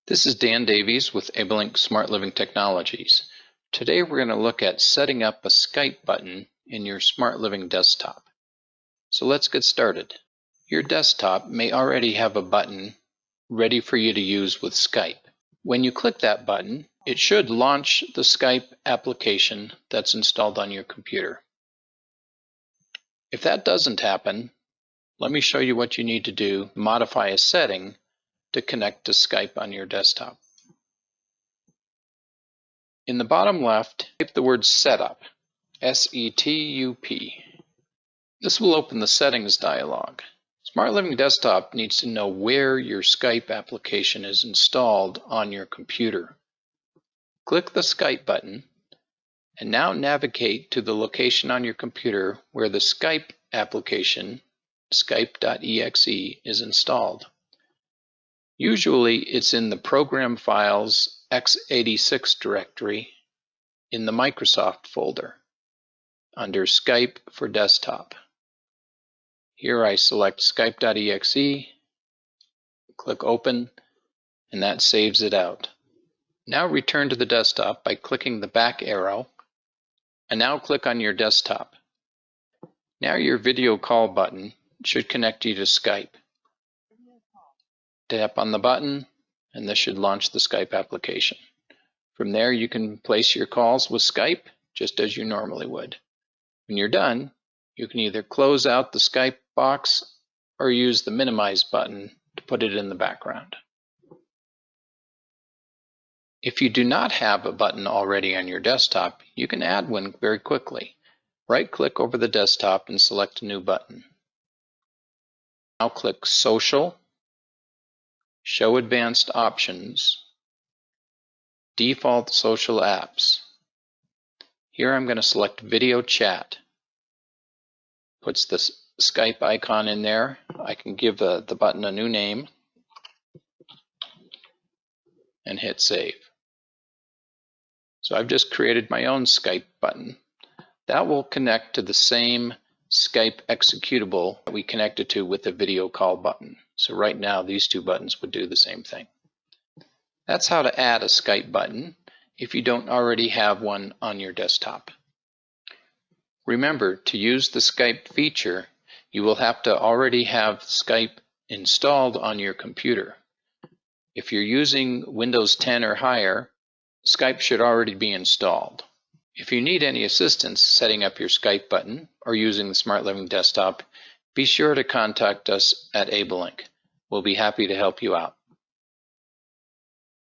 This is Dan Davies with AbleLink Smart Living Technologies. Today we're going to look at setting up a Skype button in your Smart Living desktop. So let's get started. Your desktop may already have a button ready for you to use with Skype. When you click that button, it should launch the Skype application that's installed on your computer. If that doesn't happen, let me show you what you need to do to modify a setting to connect to Skype on your desktop. In the bottom left, type the word Setup, S-E-T-U-P. This will open the Settings dialog. Smart Living Desktop needs to know where your Skype application is installed on your computer. Click the Skype button and now navigate to the location on your computer where the Skype application, Skype.exe, is installed. Usually it's in the Program Files x86 directory in the Microsoft folder under Skype for Desktop. Here I select Skype.exe, click Open, and that saves it out. Now return to the desktop by clicking the back arrow, and now click on your desktop. Now your video call button should connect you to Skype. Tap on the button, and this should launch the Skype application. From there, you can place your calls with Skype just as you normally would. When you're done, you can either close out the Skype box or use the minimize button to put it in the background. If you do not have a button already on your desktop, you can add one very quickly. Right-click over the desktop and select a new button. Now click Social, Show Advanced Options, Default Social Apps. Here I'm going to select Video Chat. Puts the Skype icon in there. I can give the button a new name and hit Save. So I've just created my own Skype button. That will connect to the same Skype executable that we connected to with the video call button. So right now these two buttons would do the same thing. That's how to add a Skype button if you don't already have one on your desktop. Remember, to use the Skype feature, you will have to already have Skype installed on your computer. If you're using Windows 10 or higher, Skype should already be installed. If you need any assistance setting up your Skype button or using the Smart Living Desktop, be sure to contact us at AbleLink. We'll be happy to help you out.